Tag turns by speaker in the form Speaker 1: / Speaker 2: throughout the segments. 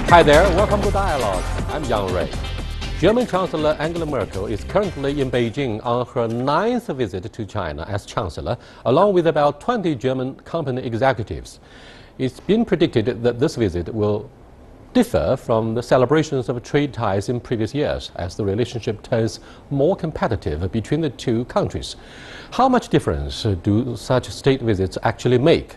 Speaker 1: Hi there, welcome to Dialogue. I'm Yang Ray. German Chancellor Angela Merkel is currently in Beijing on her 9th visit to China as Chancellor, along with about 20 German company executives. It's been predicted that this visit will differ from the celebrations of trade ties in previous years as the relationship turns more competitive between the two countries. How much difference do such state visits actually make?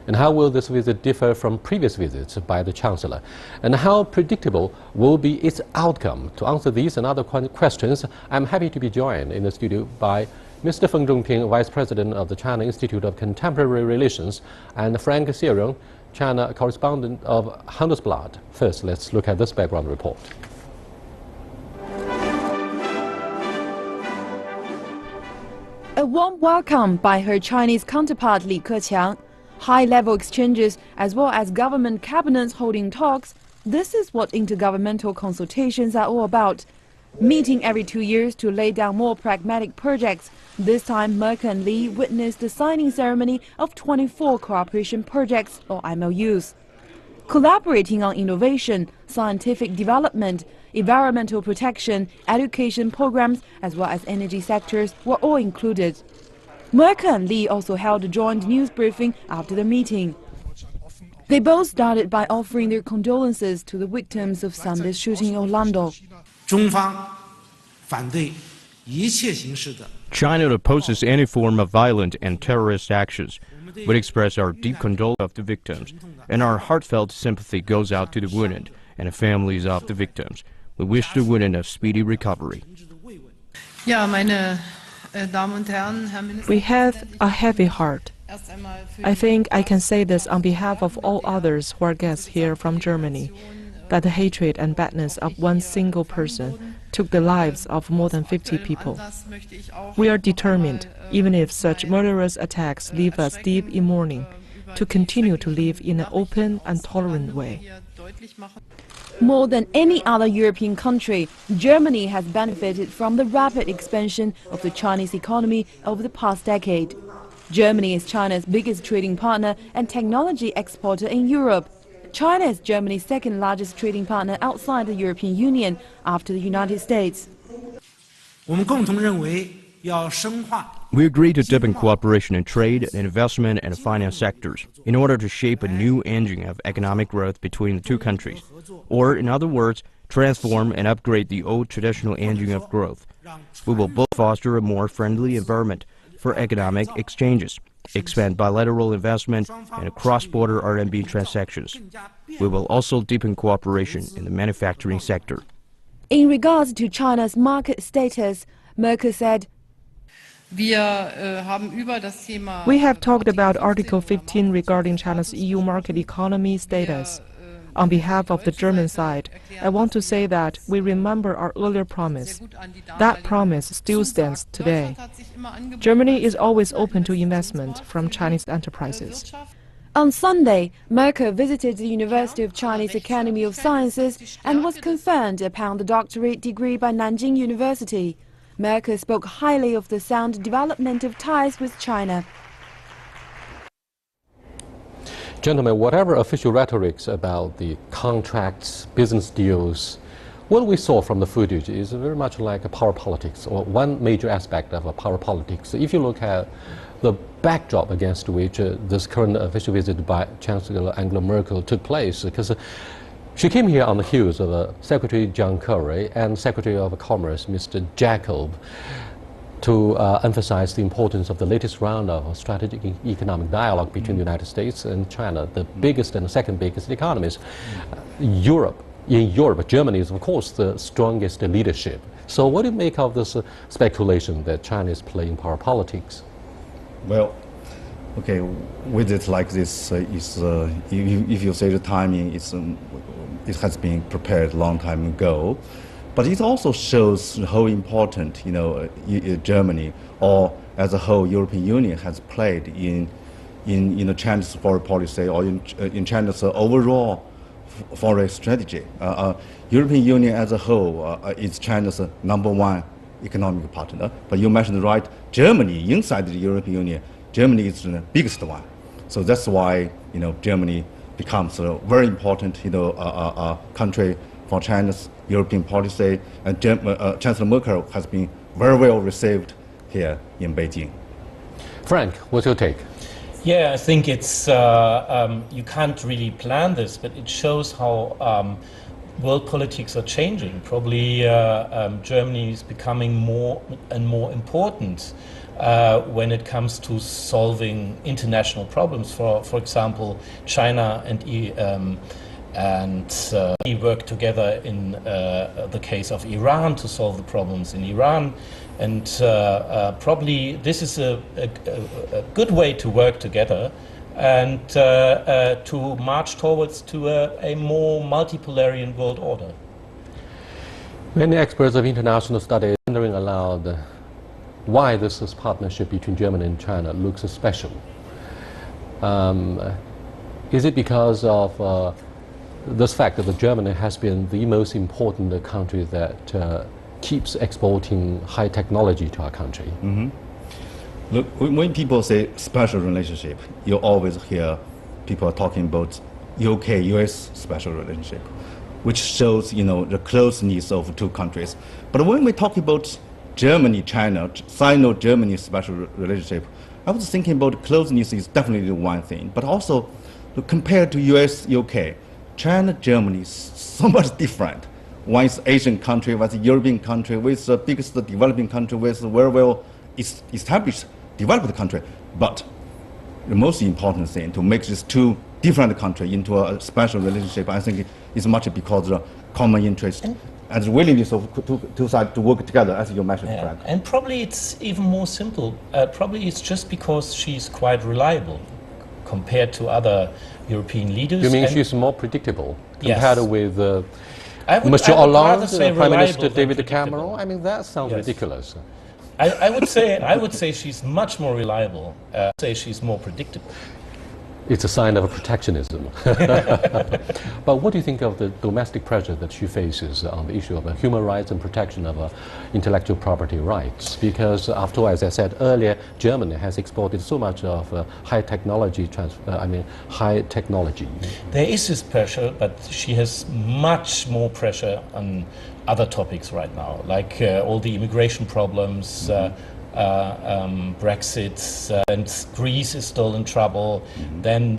Speaker 1: And how will this visit differ from previous visits by the Chancellor? And how predictable will be its outcome? To answer these and other questions, I'm happy to be joined in the studio by Mr. Feng Zhongping, Vice President of the China Institute of Contemporary Relations, and Frank Sierong, China correspondent of Handelsblatt. First, let's look at this background report.
Speaker 2: A warm welcome by her Chinese counterpart Li Keqiang. High-level exchanges as well as government cabinets holding talks. This is what intergovernmental consultations are all about. Meeting every 2 years to lay down more pragmatic projects. This time, Merkel and Li witnessed the signing ceremony of 24 cooperation projects, or MOUs. Collaborating on innovation, scientific development, environmental protection, education programs, as well as energy sectors were all included. Merkel and Li also held a joint news briefing after the meeting. They both started by offering their condolences to the victims of Sunday's shooting in Orlando.
Speaker 3: China opposes any form of violent and terrorist actions. We express our deep condolence of the victims, and our heartfelt sympathy goes out to the wounded and the families of the victims. We wish the wounded a speedy recovery.
Speaker 4: We have a heavy heart. I think I can say this on behalf of all others who are guests here from Germany, that the hatred and badness of one single person took the lives of more than 50 people. We are determined, even if such murderous attacks leave us deep in mourning, to continue to live in an open and tolerant way.
Speaker 2: More than any other European country, Germany has benefited from the rapid expansion of the Chinese economy over the past decade. Germany is China's biggest trading partner and technology exporter in Europe. China is Germany's second largest trading partner outside the European Union after the United States.
Speaker 3: We agree to deepen cooperation in trade, investment, and finance sectors in order to shape a new engine of economic growth between the two countries, or, in other words, transform and upgrade the old traditional engine of growth. We will both foster a more friendly environment for economic exchanges, expand bilateral investment, and cross-border RMB transactions. We will also deepen cooperation in the manufacturing sector.
Speaker 2: In regards to China's market status, Merkel said,
Speaker 4: We have talked about Article 15 regarding China's EU market economy status. On behalf of the German side, I want to say that we remember our earlier promise. That promise still stands today. Germany is always open to investment from Chinese enterprises.
Speaker 2: On Sunday, Merkel visited the University of Chinese Academy of Sciences and was conferred upon the doctorate degree by Nanjing University. Merkel spoke highly of the sound development of ties with China.
Speaker 1: Gentlemen, whatever official rhetorics about the contracts, business deals, what we saw from the footage is very much like a power politics, or one major aspect of a power politics. If you look at the backdrop against which this current official visit by Chancellor Angela Merkel took place, because she came here on the heels of Secretary John Kerry and Secretary of Commerce Mr. Jacob to emphasize the importance of the latest round of strategic economic dialogue between the United States and China, the biggest and second biggest economies. In Europe, Germany is of course the strongest leadership. So what do you make of this speculation that China is playing power politics?
Speaker 5: Well, okay, with it like this, if you say the timing, it has been prepared a long time ago. But it also shows how important, Germany or as a whole European Union has played in China's foreign policy or in China's overall foreign strategy. European Union as a whole is China's #1 economic partner. But you mentioned right, Germany inside the European Union, Germany is the biggest one. So that's why Germany becomes a very important, country for China's European policy, and Chancellor Merkel has been very well received here in Beijing.
Speaker 1: Frank, what's your take?
Speaker 6: Yeah, I think it's you can't really plan this, but it shows how world politics are changing. Probably Germany is becoming more and more important when it comes to solving international problems. For example, China and we work together in the case of Iran to solve the problems in Iran, and probably this is a good way to work together and to march towards to a more multipolarian world order.
Speaker 1: Many experts of international studies are wondering aloud why this partnership between Germany and China looks special. Is it because of this fact that Germany has been the most important country that keeps exporting high technology to our country?
Speaker 5: Mm-hmm. Look, when people say special relationship, you always hear people talking about UK-US special relationship, which shows, the closeness of two countries. But when we talk about Germany-China, Sino-Germany special relationship, I was thinking about closeness is definitely one thing, but also compared to US-UK, China-Germany is so much different. One is Asian country, one is European country, with the biggest developing country, with a very well established developed country. But the most important thing to make these two different countries into a special relationship, I think, is much because of common interest and the willingness of two sides to work together, as you mentioned, Frank.
Speaker 6: And probably it's even more simple. Probably it's just because she's quite reliable compared to other European leaders.
Speaker 1: You mean she's more predictable compared with Mr.
Speaker 6: I would
Speaker 1: Hollande,
Speaker 6: say
Speaker 1: Prime Minister
Speaker 6: reliable
Speaker 1: David Cameron? I mean, that sounds ridiculous.
Speaker 6: I would say she's much more reliable. Say she's more predictable.
Speaker 1: It's a sign of protectionism. But what do you think of the domestic pressure that she faces on the issue of human rights and protection of intellectual property rights? Because after all, as I said earlier, Germany has exported so much of high technology. High technology.
Speaker 6: There is this pressure, but she has much more pressure on other topics right now, like all the immigration problems. Brexit, and Greece is still in trouble. Then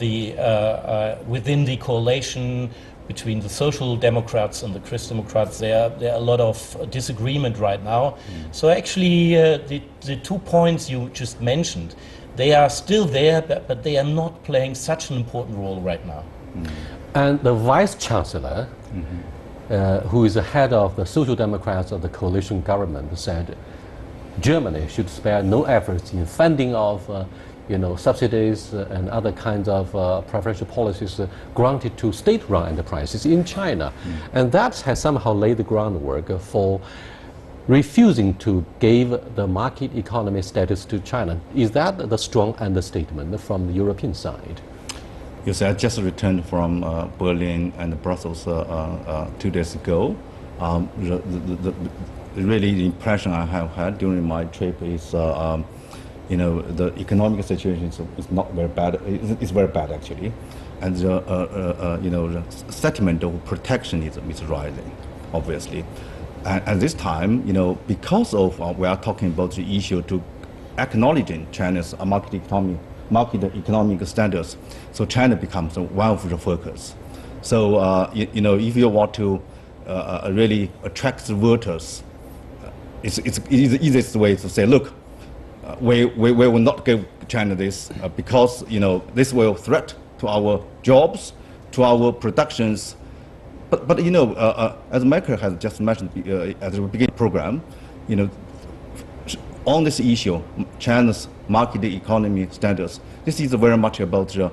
Speaker 6: within the coalition between the Social Democrats and the Christian Democrats, there are a lot of disagreement right now. So actually, the 2 points you just mentioned, they are still there, but they are not playing such an important role right now.
Speaker 1: And the Vice Chancellor, who is the head of the Social Democrats of the coalition government, said Germany should spare no efforts in funding of subsidies and other kinds of preferential policies granted to state-run enterprises in China. And that has somehow laid the groundwork for refusing to give the market economy status to China. Is that the strong understatement from the European side?
Speaker 5: You see, I just returned from Berlin and Brussels 2 days ago. Really, the impression I have had during my trip is, the economic situation is not very bad. It's very bad actually, and the sentiment of protectionism is rising, obviously. And at this time, because of we are talking about the issue to acknowledging China's market economic standards, so China becomes one of the focus. So if you want to really attract the voters. It's the easiest way to say, look, we will not give China this because this will threat to our jobs, to our productions. But as Merkel has just mentioned at the beginning of the program, on this issue, China's market economy standards, this is very much about the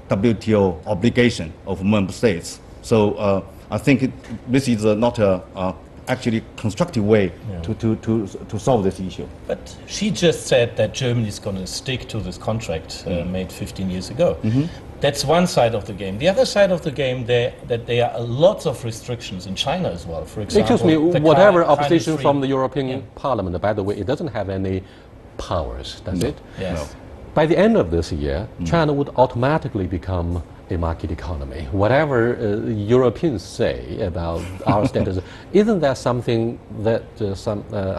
Speaker 5: WTO obligation of member states. So I think this is not a actually constructive way to solve this issue.
Speaker 6: But she just said that Germany is going to stick to this contract made 15 years ago. That's one side of the game. The other side of the game, that there are lots of restrictions in China as well. For example,
Speaker 1: excuse me, whatever opposition from the European Parliament, by the way, it doesn't have any powers, does it?
Speaker 6: Yes.
Speaker 1: No. By the end of this year, China would automatically become a market economy. Whatever Europeans say about our status, isn't that something that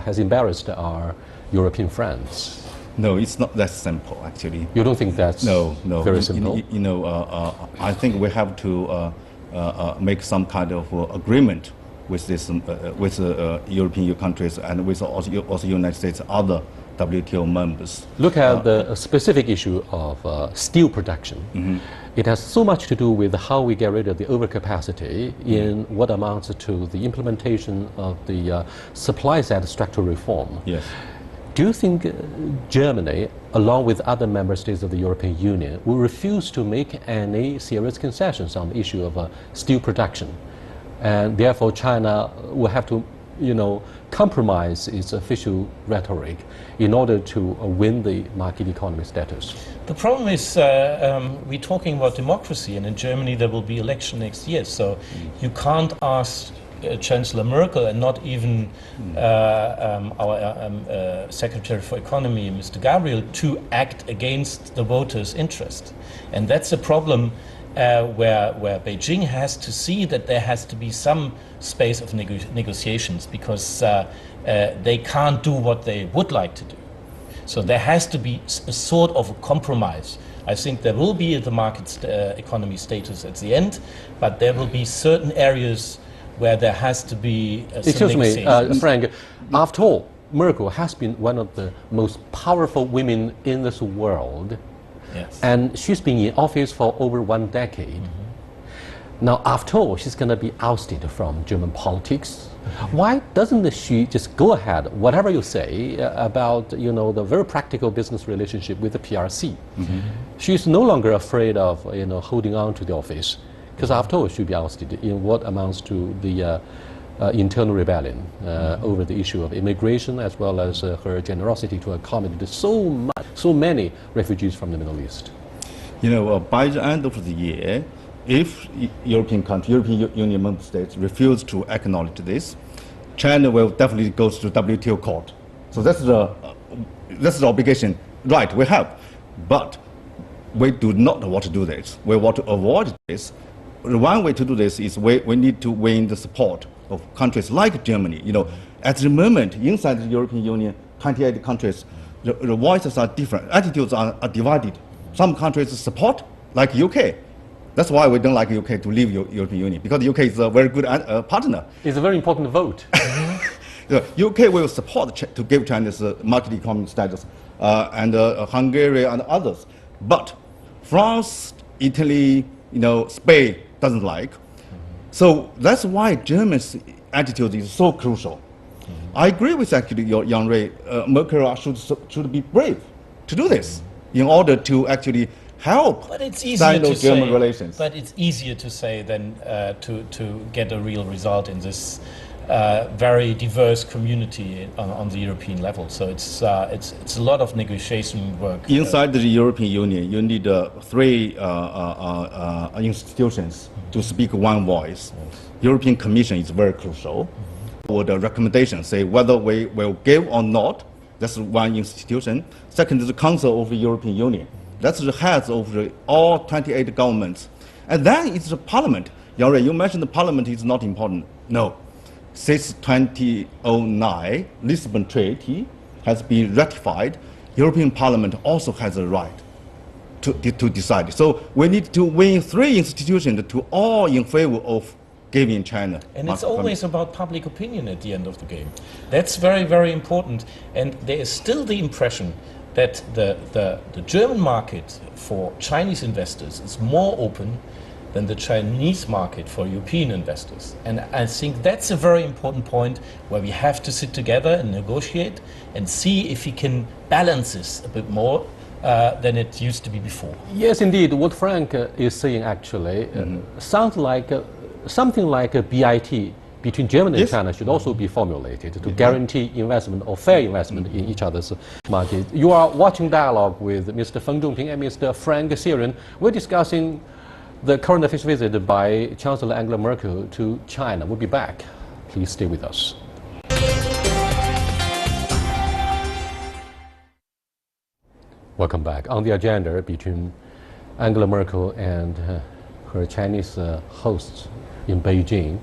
Speaker 1: has embarrassed our European friends?
Speaker 5: No, it's not that simple, actually.
Speaker 1: You don't think that's very simple?
Speaker 5: I think we have to make some kind of agreement with this, with European countries and with also United States, other WTO members.
Speaker 1: Look at the specific issue of steel production. Mm-hmm. It has so much to do with how we get rid of the overcapacity in what amounts to the implementation of the supply side structural reform.
Speaker 5: Yes.
Speaker 1: Do you think Germany, along with other member states of the European Union, will refuse to make any serious concessions on the issue of steel production? And therefore China will have to, compromise its official rhetoric in order to win the market economy status.
Speaker 6: The problem is we're talking about democracy, and in Germany there will be election next year, so you can't ask Chancellor Merkel and not even our Secretary for Economy, Mr. Gabriel, to act against the voters' interest. And that's a problem where Beijing has to see that there has to be some space of negotiations, because they can't do what they would like to do. So there has to be a sort of a compromise. I think there will be the market economy status at the end, but there will be certain areas where there has to be some
Speaker 1: Excuse me, Frank, after all, Merkel has been one of the most powerful women in this world.
Speaker 6: Yes.
Speaker 1: And she's been in office for over 1 decade. Mm-hmm. Now, after all, she's going to be ousted from German politics. Mm-hmm. Why doesn't she just go ahead, whatever you say about the very practical business relationship with the PRC? Mm-hmm. She's no longer afraid of holding on to the office, because after all, she'll be ousted in what amounts to the internal rebellion over the issue of immigration, as well as her generosity to accommodate so many refugees from the Middle East.
Speaker 5: By the end of the year, if European Union member states refuse to acknowledge this, China will definitely go to the WTO court. So that's the obligation, right, we have. But we do not want to do this. We want to avoid this. One way to do this is we need to win the support of countries like Germany. At the moment, inside the European Union, 28 countries, the voices are different, attitudes are divided. Some countries support, like UK. That's why we don't like UK to leave European Union, because the UK is a very good partner.
Speaker 1: It's a very important vote.
Speaker 5: The UK will support to give China's market economy status, and Hungary and others. But France, Italy, Spain doesn't like. So that's why Germany's attitude is so crucial. I agree with actually Yang Rui. Merkel should be brave to do this in order to actually help Sino-German relations.
Speaker 6: But it's easier to say than to get a real result in this very diverse community on the European level. So it's a lot of negotiation work.
Speaker 5: Inside the European Union, you need 3 institutions to speak one voice. Yes. European Commission is very crucial. Or the recommendation say whether we will give or not. That's one institution. Second is the Council of the European Union. That's the heads of all 28 governments. And then it's the Parliament. Yang Rui, you mentioned the Parliament is not important. No. Since 2009, Lisbon Treaty has been ratified. European Parliament also has a right to decide. So we need to win 3 institutions to all in favor of giving China.
Speaker 6: And it's always about public opinion at the end of the game. That's very, very important. And there is still the impression that the German market for Chinese investors is more open than the Chinese market for European investors. And I think that's a very important point where we have to sit together and negotiate and see if we can balance this a bit more than it used to be before.
Speaker 1: Yes, indeed. What Frank is saying actually sounds like something like a BIT between Germany and China should also be formulated to guarantee investment or fair investment in each other's market. You are watching Dialogue with Mr. Feng Zhongping and Mr. Frank Siren. We're discussing the current official visit by Chancellor Angela Merkel to China. We'll be back. Please stay with us. Welcome back. On the agenda between Angela Merkel and her Chinese hosts in Beijing,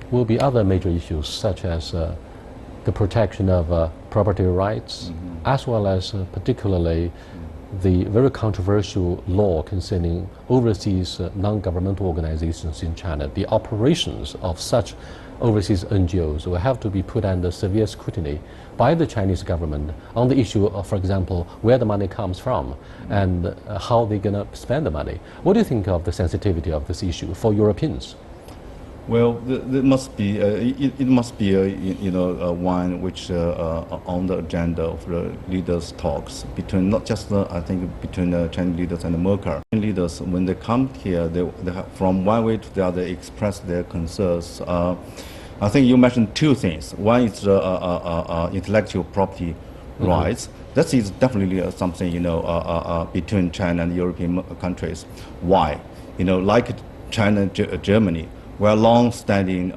Speaker 1: will be other major issues such as the protection of property rights, as well as particularly the very controversial law concerning overseas non-governmental organizations in China. The operations of such overseas NGOs will have to be put under severe scrutiny by the Chinese government on the issue of, for example, where the money comes from and how they're going to spend the money. What do you think of the sensitivity of this issue for Europeans?
Speaker 5: Well, there must be it must be one which on the agenda of the leaders' talks between not just I think between the Chinese leaders and the Merkel leaders. When they come here, they have, from one way to the other, express their concerns. I think you mentioned two things. One is intellectual property rights. That is definitely something between China and European countries. Why? Like China and Germany, we are long-standing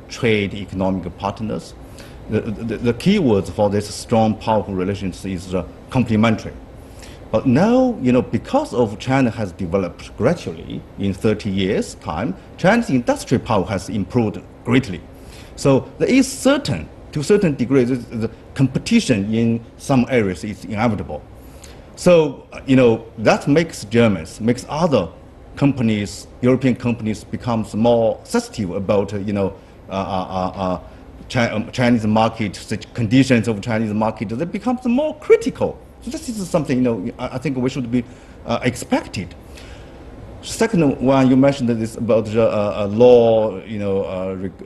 Speaker 5: trade economic partners. The key words for this strong, powerful relations is complementary. But now, because of China has developed gradually in 30 years' time, China's industrial power has improved greatly. So there is to a certain degree, the competition in some areas is inevitable. So, that makes Germans, makes other companies, European companies, becomes more sensitive about Chinese market, conditions of Chinese market. They become more critical. So this is something I think we should be expected. Second one, you mentioned this about the law,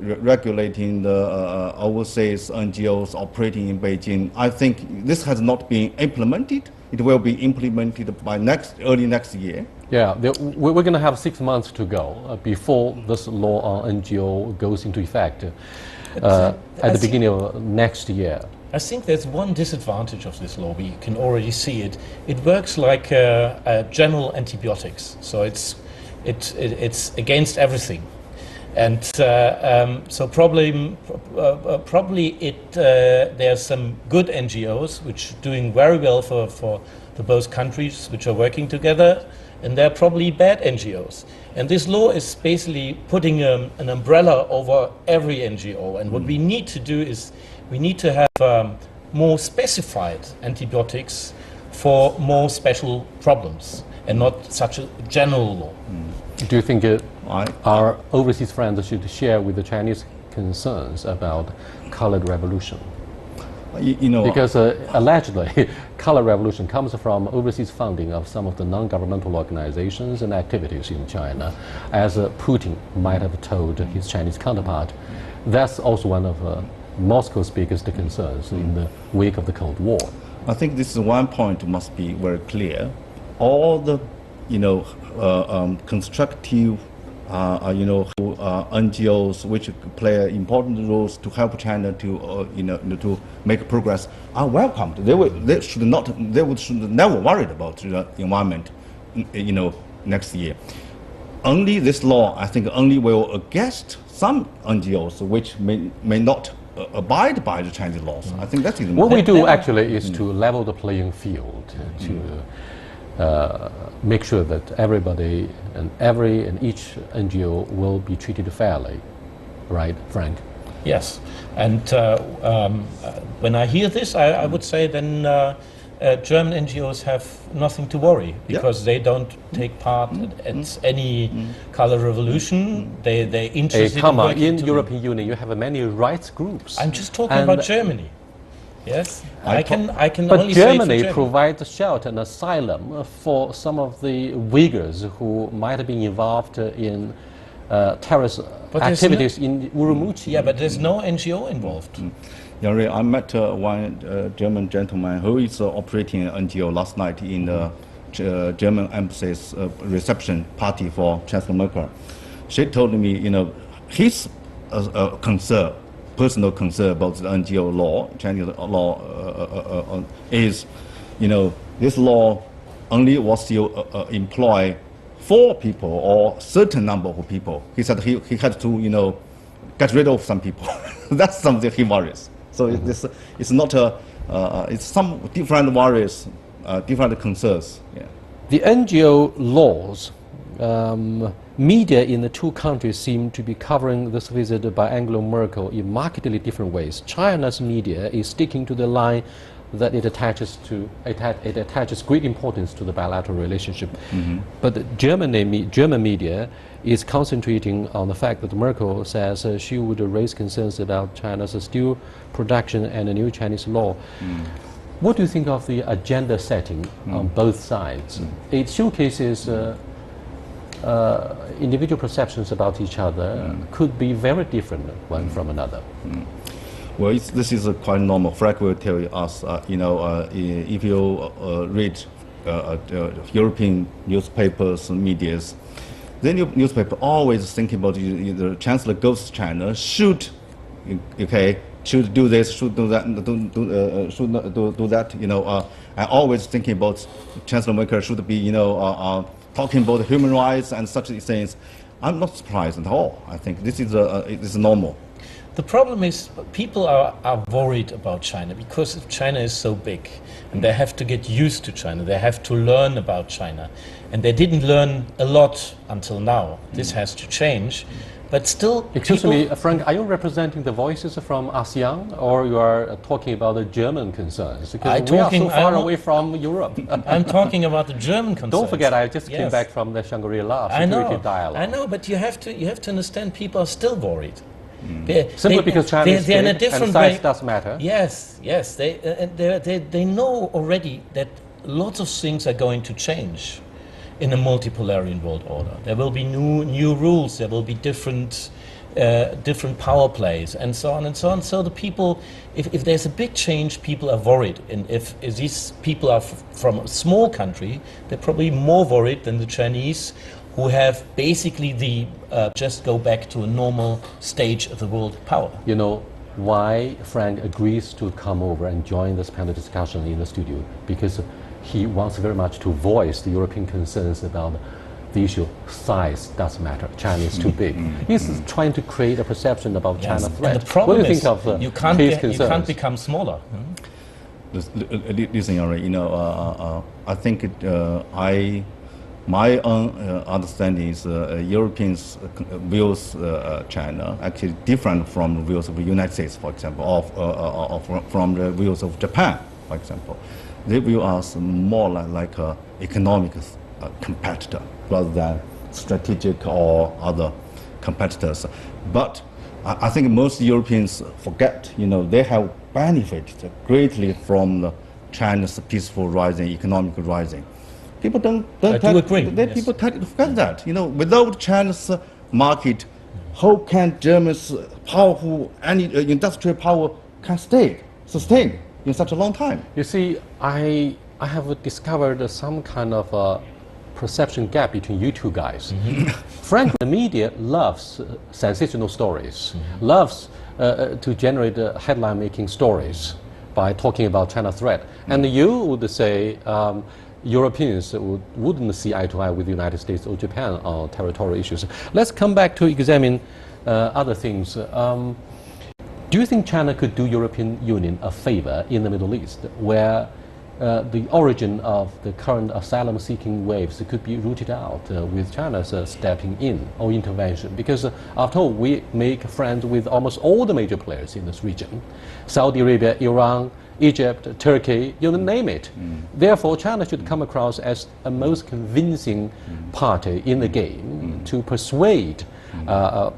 Speaker 5: regulating the overseas NGOs operating in Beijing. I think this has not been implemented. It will be implemented by early next year.
Speaker 1: Yeah, we're going to have 6 months to go before this law on NGO goes into effect at the beginning of next year.
Speaker 6: I think there's one disadvantage of this law. We can already see it. It works like general antibiotics, so it's against everything, and so probably there's some good NGOs which are doing very well for the both countries which are working together, and there are probably bad NGOs. And this law is basically putting an umbrella over every NGO. And what we need to do is we need to have more specified antibiotics for more special problems and not such a general law.
Speaker 1: Do you think our overseas friends should share with the Chinese concerns about colored revolution? Because allegedly, color revolution comes from overseas funding of some of the non-governmental organizations and activities in China, as Putin might have told his Chinese counterpart. That's also one of Moscow's biggest concerns in the wake of the Cold War.
Speaker 5: I think this is one point must be very clear. All the, constructive NGOs which play important roles to help China to make progress are welcomed. They should never worried about the environment, next year. Only this law, I think, only will against some NGOs which may not abide by the Chinese laws. I think that's
Speaker 1: what we do actually is to level the playing field, to make sure that everybody and each NGO will be treated fairly, right, Frank?
Speaker 6: Yes, and when I hear this, I would say then German NGOs have nothing to worry, because they don't take part at any color revolution. They're interested
Speaker 1: in European Union. You have many rights groups.
Speaker 6: I'm just talking about Germany. Yes, I can
Speaker 1: but
Speaker 6: only
Speaker 1: Germany
Speaker 6: say
Speaker 1: provides shelter and asylum for some of the Uyghurs who might have been involved in terrorist activities in Urumqi.
Speaker 6: Yeah, but there's no NGO involved.
Speaker 5: Yeah, I met one German gentleman who is operating an NGO last night in the German embassy's reception party for Chancellor Merkel. She told me, his concern, personal concern about the NGO law, Chinese law, is, this law only was to employ 4 people or certain number of people. He said he had to, get rid of some people. That's something he worries. So it's not it's some different worries, different concerns. Yeah.
Speaker 1: The NGO laws media in the two countries seem to be covering this visit by Angela Merkel in markedly different ways. China's media is sticking to the line that it attaches great importance to the bilateral relationship. But the German media is concentrating on the fact that Merkel says she would raise concerns about China's steel production and a new Chinese law. What do you think of the agenda setting on both sides? It showcases individual perceptions about each other could be very different one from another.
Speaker 5: Well, this is quite normal. Frank will tell us, if you read European newspapers and medias, then your newspaper always thinking about the chancellor goes to China, should do this, should do that, should not do that. And always thinking about Chancellor Merkel should be, talking about human rights and such things. I'm not surprised at all. I think this is normal.
Speaker 6: The problem is people are worried about China because China is so big and they have to get used to China. They have to learn about China. And they didn't learn a lot until now. This has to change. But still...
Speaker 1: Excuse me, Frank, are you representing the voices from ASEAN or you are talking about the German concerns? Because we are so far away from Europe.
Speaker 6: I'm talking about the German concerns.
Speaker 1: Don't forget, I just came back from the Shangri-La security dialogue.
Speaker 6: I know, but you have to understand people are still worried.
Speaker 1: Simply because China is big
Speaker 6: in a different
Speaker 1: and size
Speaker 6: way.
Speaker 1: does matter.
Speaker 6: Yes, they know already that lots of things are going to change in a multipolarian world order. There will be new rules. There will be different power plays and so on and so on. So the people, if there's a big change, people are worried. And if these people are from a small country, they're probably more worried than the Chinese, who have basically just go back to a normal stage of the world power.
Speaker 1: You know why Frank agrees to come over and join this panel discussion in the studio? Because he wants very much to voice the European concerns about the issue size does matter. China is too big. He's trying to create a perception about China threat.
Speaker 6: And the problem
Speaker 1: what do you think of
Speaker 6: you can't become smaller.
Speaker 5: Listen, I think my own understanding is Europeans' views China actually different from the views of the United States, for example, or from the views of Japan, for example. They view us more like an economic competitor rather than strategic or other competitors. But I think most Europeans forget, they have benefited greatly from China's peaceful rising, economic rising. People don't
Speaker 6: agree.
Speaker 5: People tend to forget that. Without China's market, how can Germany's powerful industrial power can sustain in such a long time?
Speaker 1: You see, I have discovered some kind of a perception gap between you two guys. Frankly, the media loves sensational stories, loves to generate headline-making stories by talking about China threat. And you would say Europeans wouldn't see eye to eye with the United States or Japan on territorial issues. Let's come back to examine other things. Do you think China could do European Union a favor in the Middle East, where the origin of the current asylum-seeking waves could be rooted out with China's stepping in or intervention? Because after all, we make friends with almost all the major players in this region: Saudi Arabia, Iran, Egypt, Turkey, you name it. Therefore, China should come across as a most convincing party in the game to persuade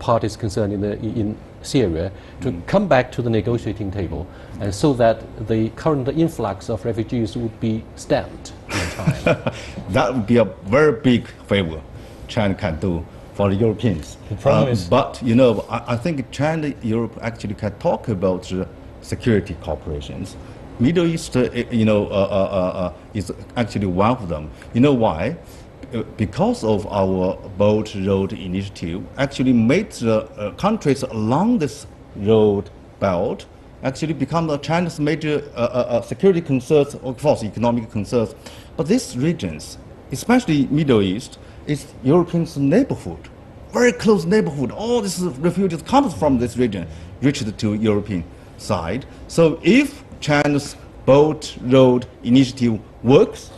Speaker 1: parties concerned in Syria to come back to the negotiating table, and so that the current influx of refugees would be stemmed in time.
Speaker 5: That would be a very big favor China can do for the Europeans.
Speaker 6: The problem is,
Speaker 5: but I think China, Europe actually can talk about security cooperations. Middle East, is actually one of them. You know why? Because of our Belt Road Initiative, actually made the countries along this road belt actually become China's major security concerns, of course, economic concerns. But these regions, especially Middle East, is Europeans' neighborhood, very close neighborhood. All these refugees come from this region, reached to European side. So if China's Belt Road Initiative works,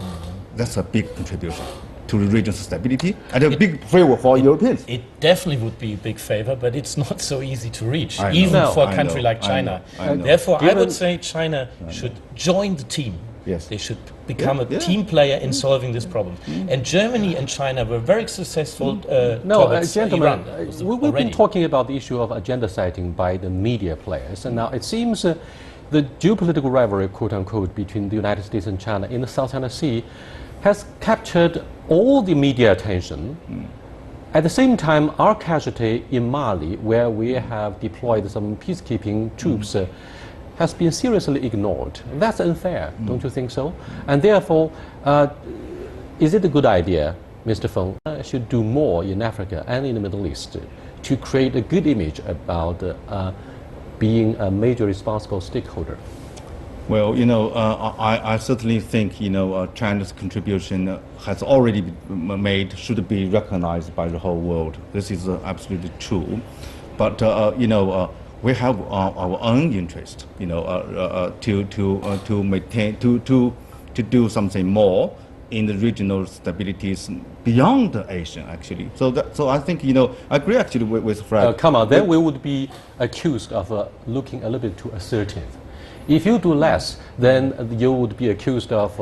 Speaker 5: that's a big contribution to the region's stability and a big favor for Europeans.
Speaker 6: It definitely would be a big favor, but it's not so easy to reach,
Speaker 5: I
Speaker 6: even
Speaker 5: know,
Speaker 6: for a
Speaker 5: I
Speaker 6: country
Speaker 5: know,
Speaker 6: like China.
Speaker 5: I know.
Speaker 6: Therefore, I
Speaker 1: Given-
Speaker 6: would say China should join the team.
Speaker 5: Yes.
Speaker 6: They should become
Speaker 5: Yeah,
Speaker 6: a team player in solving this problem. And Germany and China were very successful towards
Speaker 1: gentlemen,
Speaker 6: Iran.
Speaker 1: we've been talking about the issue of agenda setting by the media players, and now it seems the geopolitical rivalry, quote unquote, between the United States and China in the South China Sea has captured all the media attention. At the same time, our casualty in Mali, where we have deployed some peacekeeping troops, has been seriously ignored. That's unfair, don't you think so? And therefore, is it a good idea, Mr. Feng, should do more in Africa and in the Middle East to create a good image about being a major responsible stakeholder?
Speaker 5: Well, I certainly think, China's contribution has already been made, should be recognized by the whole world. This is absolutely true. But, we have our own interest, to maintain, to do something more in the regional stabilities beyond Asia, actually. So I think, I agree actually with Fred.
Speaker 1: Come on, then we would be accused of looking a little bit too assertive. If you do less, then you would be accused of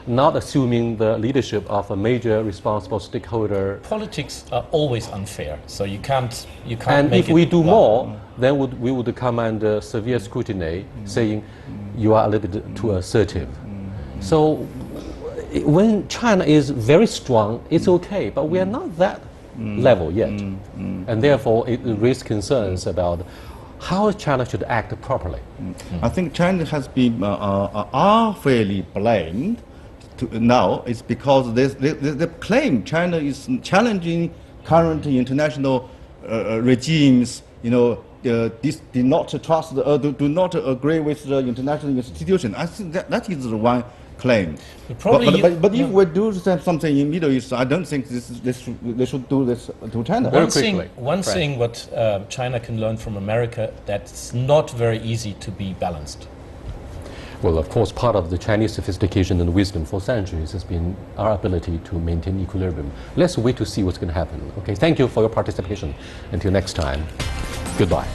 Speaker 1: not assuming the leadership of a major responsible stakeholder.
Speaker 6: Politics are always unfair, so you can't
Speaker 1: And
Speaker 6: make
Speaker 1: if we
Speaker 6: it
Speaker 1: do
Speaker 6: well.
Speaker 1: more, then we would come under severe scrutiny, saying you are a little bit too assertive. So when China is very strong, it's okay, but we are not that level yet. And therefore, it raises concerns about how China should act properly.
Speaker 5: I think China has been unfairly blamed now. It's because they claim China is challenging current international regimes. Did not trust, do not agree with the international institution. I think that is the one claim. But if we do something in Middle East, I don't think they should do this to China.
Speaker 6: One thing what China can learn from America, that's not very easy to be balanced.
Speaker 1: Well, of course, part of the Chinese sophistication and wisdom for centuries has been our ability to maintain equilibrium. Let's wait to see what's going to happen. Okay, thank you for your participation. Until next time, goodbye.